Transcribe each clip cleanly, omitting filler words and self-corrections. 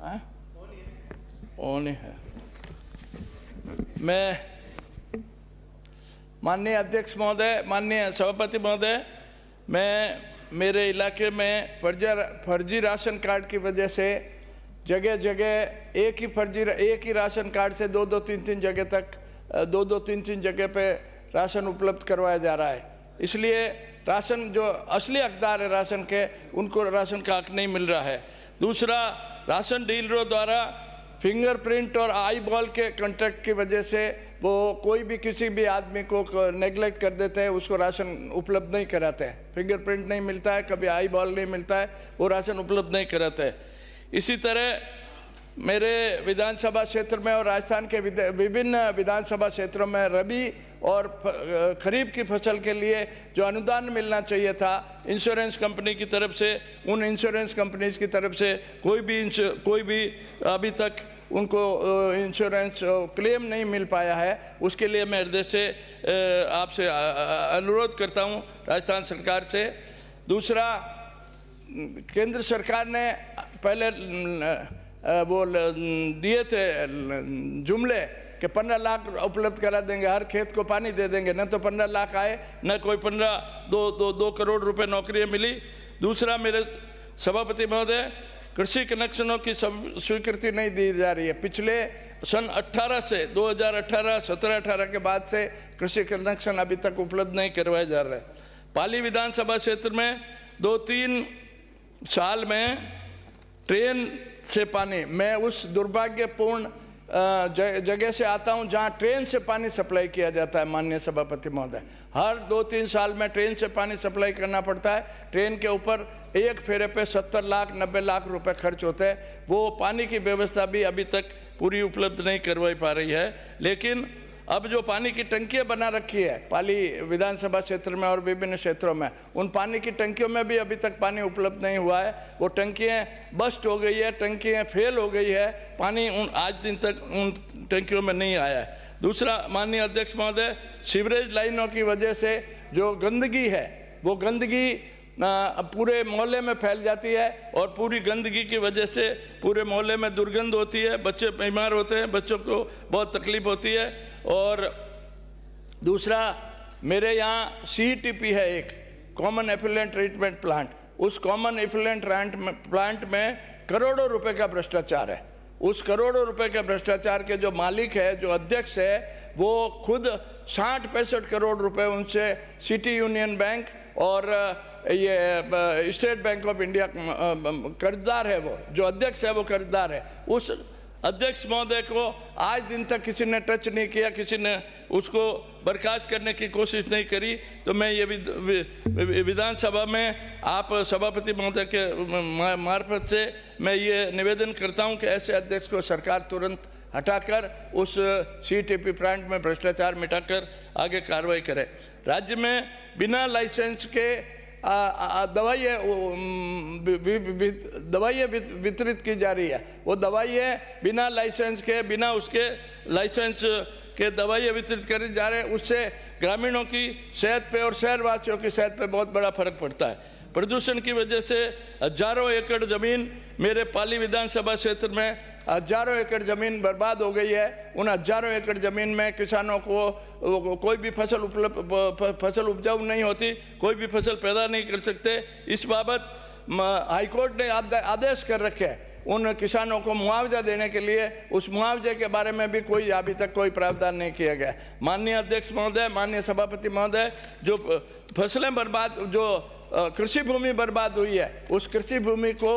On है। मैं माननीय अध्यक्ष महोदय, माननीय सभापति महोदय, मैं मेरे इलाके में फर्जी राशन कार्ड की वजह से जगह जगह एक ही राशन कार्ड से दो तीन जगह तक तीन जगह पे राशन उपलब्ध करवाया जा रहा है। इसलिए राशन जो असली हकदार है राशन के, उनको राशन का हक नहीं मिल रहा है। दूसरा, राशन डीलरों द्वारा फिंगरप्रिंट और आई बॉल के कॉन्ट्रैक्ट की वजह से वो कोई भी किसी भी आदमी को नेगलेक्ट कर देते हैं, उसको राशन उपलब्ध नहीं कराते हैं। फिंगरप्रिंट नहीं मिलता है, कभी आई बॉल नहीं मिलता है, वो राशन उपलब्ध नहीं कराते हैं। इसी तरह मेरे विधानसभा क्षेत्र में और राजस्थान के विभिन्न विधानसभा क्षेत्रों में रबी और खरीफ की फसल के लिए जो अनुदान मिलना चाहिए था इंश्योरेंस कंपनी की तरफ से, उन इंश्योरेंस कंपनीज की तरफ से कोई भी अभी तक उनको इंश्योरेंस क्लेम नहीं मिल पाया है। उसके लिए मैं हृदय से आपसे अनुरोध करता हूं राजस्थान सरकार से। दूसरा, केंद्र सरकार ने पहले वो दिए थे जुमले कि 15 लाख उपलब्ध करा देंगे, हर खेत को पानी दे देंगे, न तो 15 लाख आए, न कोई 2 करोड़ रुपए नौकरियां मिली। दूसरा, मेरे सभापति महोदय, कृषि कनेक्शनों की स्वीकृति नहीं दी जा रही है। पिछले सन 18 से 2018, 17-18 के बाद से कृषि कनेक्शन अभी तक उपलब्ध नहीं करवाए जा रहे। पाली विधानसभा क्षेत्र में 2-3 साल में ट्रेन से पानी, मैं उस दुर्भाग्यपूर्ण जगह से आता हूं जहां ट्रेन से पानी सप्लाई किया जाता है। माननीय सभापति महोदय, हर 2-3 साल में ट्रेन से पानी सप्लाई करना पड़ता है। ट्रेन के ऊपर एक फेरे पे 70 लाख 90 लाख रुपए खर्च होते हैं। वो पानी की व्यवस्था भी अभी तक पूरी उपलब्ध नहीं करवाई पा रही है। लेकिन अब जो पानी की टंकियाँ बना रखी है पाली विधानसभा क्षेत्र में और विभिन्न क्षेत्रों में, उन पानी की टंकियों में भी अभी तक पानी उपलब्ध नहीं हुआ है। वो टंकियाँ बस्ट हो गई है, टंकियाँ फेल हो गई है, पानी आज दिन तक उन टंकियों में नहीं आया है। दूसरा, माननीय अध्यक्ष महोदय, सीवरेज लाइनों की वजह से जो गंदगी है, वो गंदगी पूरे मोहल्ले में फैल जाती है और पूरी गंदगी की वजह से पूरे मोहल्ले में दुर्गंध होती है, बच्चे बीमार होते हैं, बच्चों को बहुत तकलीफ होती है। और दूसरा, मेरे यहाँ CETP है, एक कॉमन एफिलेंट ट्रीटमेंट प्लांट। उस कॉमन एफिलेंट प्लांट में करोड़ों रुपए का भ्रष्टाचार है। उस करोड़ों रुपए के भ्रष्टाचार के जो मालिक है, जो अध्यक्ष है, वो खुद 60-65 करोड़ रुपए उनसे सिटी यूनियन बैंक और ये स्टेट बैंक ऑफ इंडिया कर्जदार है। वो जो अध्यक्ष है वो कर्जदार है। उस अध्यक्ष महोदय को आज दिन तक किसी ने टच नहीं किया, किसी ने उसको बर्खास्त करने की कोशिश नहीं करी। तो मैं ये विधानसभा में आप सभापति महोदय के मार्फत से मैं ये निवेदन करता हूं कि ऐसे अध्यक्ष को सरकार तुरंत हटाकर उस CETP प्लांट में भ्रष्टाचार मिटाकर आगे कार्रवाई करे। राज्य में बिना लाइसेंस के दवाइयाँ वितरित की जा रही है। वो दवाइयाँ बिना लाइसेंस के, बिना उसके लाइसेंस के दवाइयाँ वितरित करी जा रहे हैं। उससे ग्रामीणों की सेहत पे और शहरवासियों की सेहत पे बहुत बड़ा फर्क पड़ता है। प्रदूषण की वजह से हजारों एकड़ ज़मीन, मेरे पाली विधानसभा क्षेत्र में हजारों एकड़ ज़मीन बर्बाद हो गई है। उन हजारों एकड़ ज़मीन में किसानों को कोई भी फसल उपजाऊ नहीं होती, कोई भी फसल पैदा नहीं कर सकते। इस बाबत हाईकोर्ट ने आदेश कर रखे हैं उन किसानों को मुआवजा देने के लिए। उस मुआवजे के बारे में भी कोई अभी तक कोई प्रावधान नहीं किया गया। माननीय अध्यक्ष महोदय, माननीय सभापति महोदय, जो फसलें बर्बाद, जो कृषि भूमि बर्बाद हुई है, उस कृषि भूमि को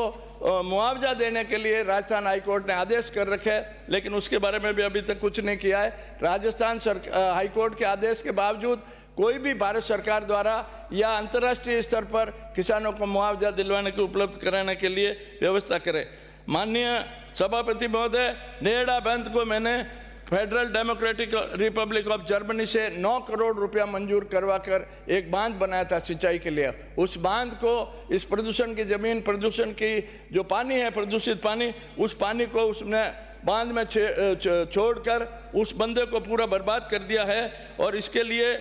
मुआवजा देने के लिए राजस्थान हाईकोर्ट ने आदेश कर रखे हैं, लेकिन उसके बारे में भी अभी तक कुछ नहीं किया है। राजस्थान हाईकोर्ट के आदेश के बावजूद कोई भी भारत सरकार द्वारा या अंतर्राष्ट्रीय स्तर पर किसानों को मुआवजा दिलवाने के उपलब्ध कराने के लिए व्यवस्था करे। माननीय सभापति महोदय, नेहड़ा बांध को मैंने federal democratic Republic of Germany से 9 करोड़ रुपया मंजूर करवाकर एक बांध बनाया था सिंचाई के लिए। उस बांध को, इस प्रदूषण की ज़मीन, प्रदूषण की जो पानी है, प्रदूषित पानी, उस पानी को उसने बांध में छोड़कर उस बंदे को पूरा बर्बाद कर दिया है। और इसके लिए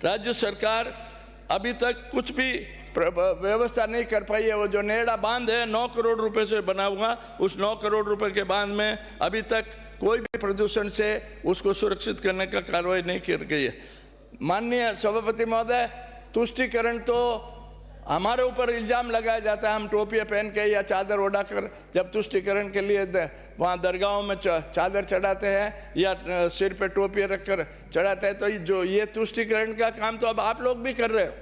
राज्य सरकार अभी तक कुछ भी व्यवस्था नहीं कर पाई है। वो जो नेड़ा बांध है 9 करोड़ रुपए से बना हुआ, उस 9 करोड़ रुपए के बांध में अभी तक कोई भी प्रदूषण से उसको सुरक्षित करने का कार्रवाई नहीं की गई है। माननीय सभापति महोदय, तुष्टिकरण तो हमारे ऊपर इल्ज़ाम लगाया जाता है, हम टोपियाँ पहन के या चादर ओढ़ाकर जब तुष्टिकरण के लिए वहाँ दरगाहों में चादर चढ़ाते हैं या सिर पे टोपियाँ रखकर चढ़ाते हैं, तो ये तुष्टिकरण का काम तो अब आप लोग भी कर रहे हो,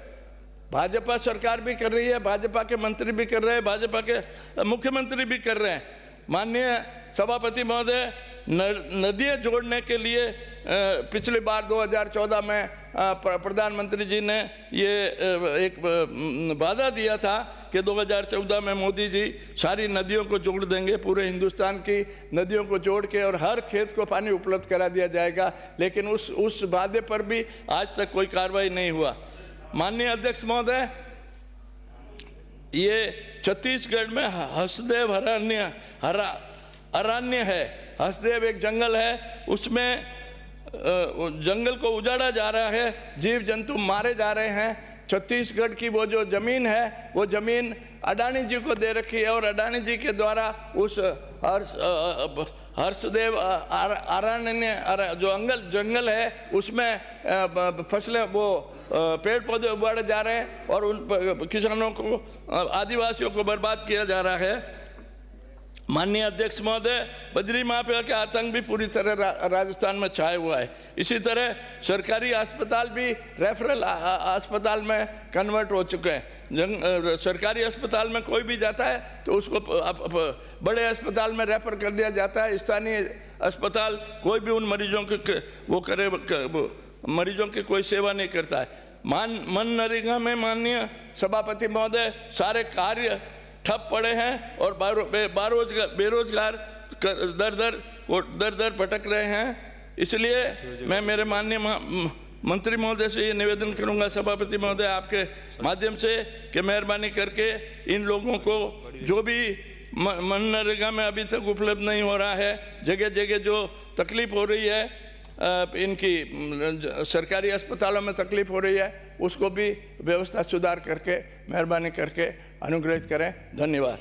भाजपा सरकार भी कर रही है, भाजपा के मंत्री भी कर रहे हैं, भाजपा के मुख्यमंत्री भी कर रहे हैं। माननीय सभापति महोदय, नदियाँ जोड़ने के लिए पिछली बार 2014 में प्रधानमंत्री जी ने ये एक वादा दिया था कि 2014 में मोदी जी सारी नदियों को जोड़ देंगे, पूरे हिंदुस्तान की नदियों को जोड़ के और हर खेत को पानी उपलब्ध करा दिया जाएगा, लेकिन उस वादे पर भी आज तक कोई कार्रवाई नहीं हुआ। माननीय अध्यक्ष महोदय, ये छत्तीसगढ़ में हसदेव अरण्य है। हसदेव एक जंगल है, उसमें जंगल को उजाड़ा जा रहा है, जीव जंतु मारे जा रहे हैं। छत्तीसगढ़ की वो जो जमीन है, वो जमीन अडानी जी को दे रखी है और अडानी जी के द्वारा उस हर्षदेव अरण्य जो जंगल है उसमें फसलें वो पेड़ पौधे उगाड़े जा रहे हैं और उन किसानों को, आदिवासियों को बर्बाद किया जा रहा है। माननीय अध्यक्ष महोदय, बजरी माफिया के आतंक भी पूरी तरह राजस्थान में छाया हुआ है। इसी तरह सरकारी अस्पताल भी रेफरल अस्पताल में कन्वर्ट हो चुके हैं। सरकारी अस्पताल में कोई भी जाता है तो उसको बड़े अस्पताल में रेफर कर दिया जाता है। स्थानीय अस्पताल कोई भी उन मरीजों के मरीजों की कोई सेवा नहीं करता है। मनरेगा में माननीय सभापति महोदय, सारे कार्य ठप पड़े हैं और बेरोजगार दर दर भटक रहे हैं। इसलिए मैं मेरे माननीय मंत्री महोदय से ये निवेदन करूंगा, सभापति महोदय आपके माध्यम से, कि मेहरबानी करके इन लोगों को जो भी मनरेगा में अभी तक उपलब्ध नहीं हो रहा है, जगह जगह जो तकलीफ हो रही है, इनकी सरकारी अस्पतालों में तकलीफ हो रही है, उसको भी व्यवस्था सुधार करके मेहरबानी करके अनुग्रहित करें। धन्यवाद।